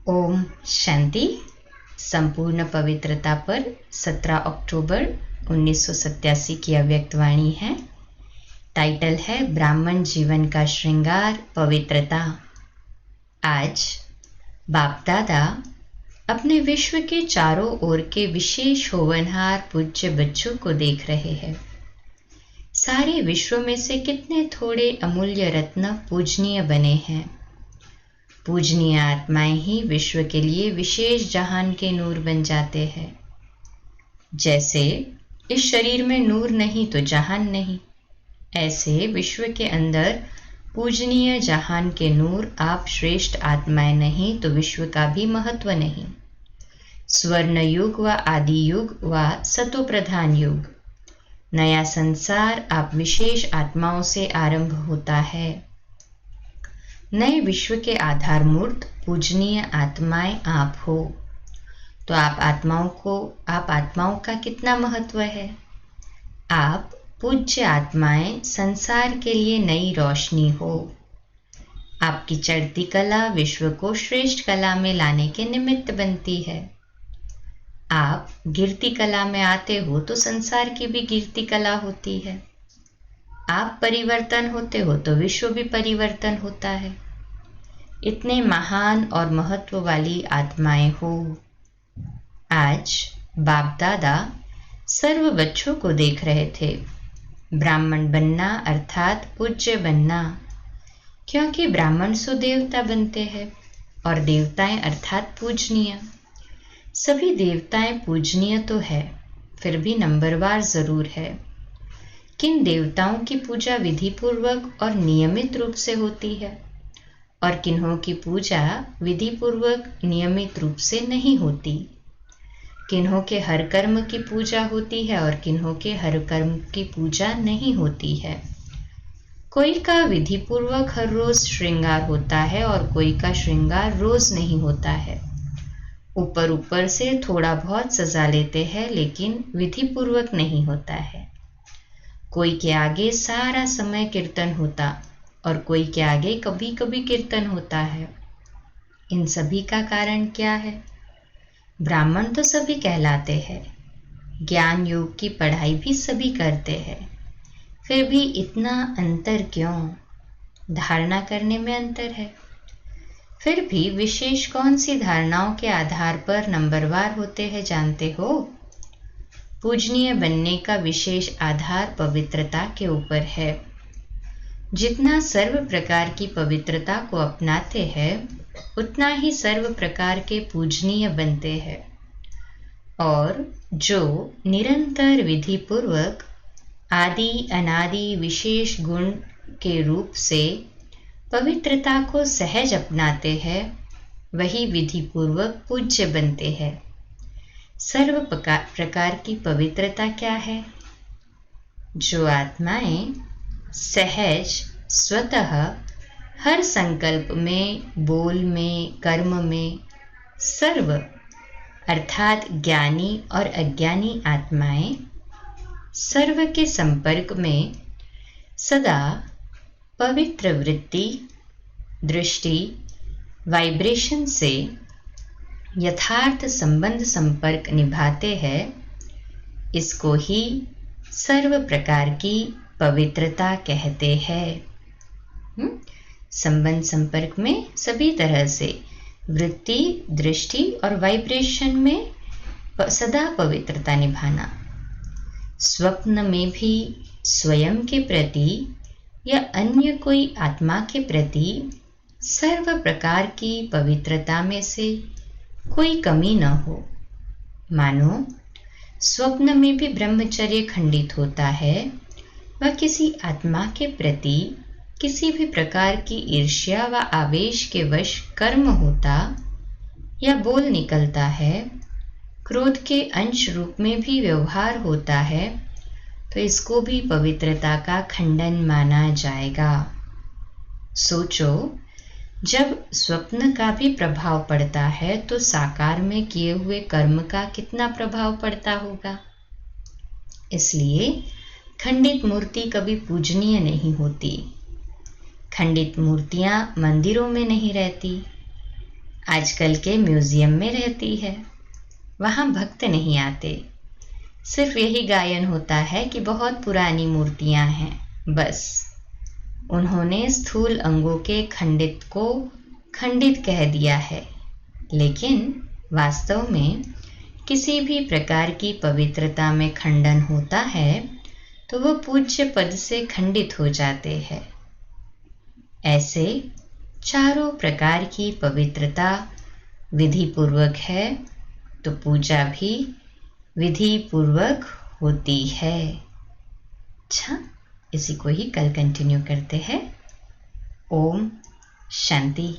ओम शांति। संपूर्ण पवित्रता पर 17 अक्टूबर 1987 की अव्यक्त वाणी है। टाइटल है ब्राह्मण जीवन का श्रृंगार पवित्रता। आज बाप दादा अपने विश्व के चारों ओर के विशेष होवनहार पूज्य बच्चों को देख रहे हैं। सारे विश्व में से कितने थोड़े अमूल्य रत्न पूजनीय बने हैं। पूजनीय आत्माएं ही विश्व के लिए विशेष जहान के नूर बन जाते हैं। जैसे इस शरीर में नूर नहीं तो जहान नहीं, ऐसे विश्व के अंदर पूजनीय जहान के नूर आप श्रेष्ठ आत्माएं नहीं तो विश्व का भी महत्व नहीं। स्वर्ण युग व आदि युग व सतो प्रधान युग, नया संसार आप विशेष आत्माओं से आरंभ होता है। नए विश्व के आधार मूर्त पूजनीय आत्माएं आप हो, तो आप आत्माओं का कितना महत्व है। आप पूज्य आत्माएं संसार के लिए नई रोशनी हो। आपकी चढ़ती कला विश्व को श्रेष्ठ कला में लाने के निमित्त बनती है। आप गिरती कला में आते हो तो संसार की भी गिरती कला होती है। आप परिवर्तन होते हो तो विश्व भी परिवर्तन होता है। इतने महान और महत्व वाली आत्माएं हो। आज बाप दादा सर्व बच्चों को देख रहे थे। ब्राह्मण बनना अर्थात पूज्य बनना, क्योंकि ब्राह्मण सो देवता बनते हैं और देवताएं अर्थात पूजनीय। सभी देवताएं पूजनीय तो है, फिर भी नंबरवार जरूर है। किन देवताओं की पूजा विधि पूर्वक और नियमित रूप से होती है और किन्हों की पूजा विधि पूर्वक नियमित रूप से नहीं होती। किन्हों के हर कर्म की पूजा होती है और किन्हों के हर कर्म की पूजा नहीं होती है। कोई का विधि पूर्वक हर रोज श्रृंगार होता है और कोई का श्रृंगार रोज नहीं होता है। ऊपर ऊपर से थोड़ा बहुत सजा लेते हैं लेकिन विधि पूर्वक नहीं होता है। कोई के आगे सारा समय कीर्तन होता और कोई के आगे कभी कभी कीर्तन होता है। इन सभी का कारण क्या है? ब्राह्मण तो सभी कहलाते हैं, ज्ञान योग की पढ़ाई भी सभी करते हैं, फिर भी इतना अंतर क्यों? धारणा करने में अंतर है। फिर भी विशेष कौन सी धारणाओं के आधार पर नंबरवार होते हैं जानते हो? पूजनीय बनने का विशेष आधार पवित्रता के ऊपर है। जितना सर्व प्रकार की पवित्रता को अपनाते हैं उतना ही सर्व प्रकार के पूजनीय बनते हैं। और जो निरंतर विधि पूर्वक आदि अनादि विशेष गुण के रूप से पवित्रता को सहज अपनाते हैं वही विधि पूर्वक पूज्य बनते हैं। सर्व प्रकार की पवित्रता क्या है? जो आत्माएं सहज स्वतः हर संकल्प में, बोल में, कर्म में सर्व अर्थात ज्ञानी और अज्ञानी आत्माएं सर्व के संपर्क में सदा पवित्र वृत्ति, दृष्टि, वाइब्रेशन से यथार्थ संबंध संपर्क निभाते हैं, इसको ही सर्व प्रकार की पवित्रता कहते हैं। संबंध संपर्क में सभी तरह से वृत्ति, दृष्टि और वाइब्रेशन में सदा पवित्रता निभाना। स्वप्न में भी स्वयं के प्रति या अन्य कोई आत्मा के प्रति सर्व प्रकार की पवित्रता में से कोई कमी न हो। मानो स्वप्न में भी ब्रह्मचर्य खंडित होता है व किसी आत्मा के प्रति किसी भी प्रकार की ईर्ष्या व आवेश के वश कर्म होता या बोल निकलता है, क्रोध के अंश रूप में भी व्यवहार होता है, तो इसको भी पवित्रता का खंडन माना जाएगा। सोचो, जब स्वप्न का भी प्रभाव पड़ता है तो साकार में किए हुए कर्म का कितना प्रभाव पड़ता होगा। इसलिए खंडित मूर्ति कभी पूजनीय नहीं होती। खंडित मूर्तियां मंदिरों में नहीं रहती। आजकल के म्यूजियम में रहती है। वहाँ भक्त नहीं आते, सिर्फ यही गायन होता है कि बहुत पुरानी मूर्तियाँ हैं, बस। उन्होंने स्थूल अंगों के खंडित को खंडित कह दिया है, लेकिन वास्तव में किसी भी प्रकार की पवित्रता में खंडन होता है तो वह पूज्य पद से खंडित हो जाते हैं। ऐसे चारों प्रकार की पवित्रता विधि पूर्वक है तो पूजा भी विधि पूर्वक होती है। अच्छा, इसी को ही कल कंटिन्यू करते हैं। ओम शांति।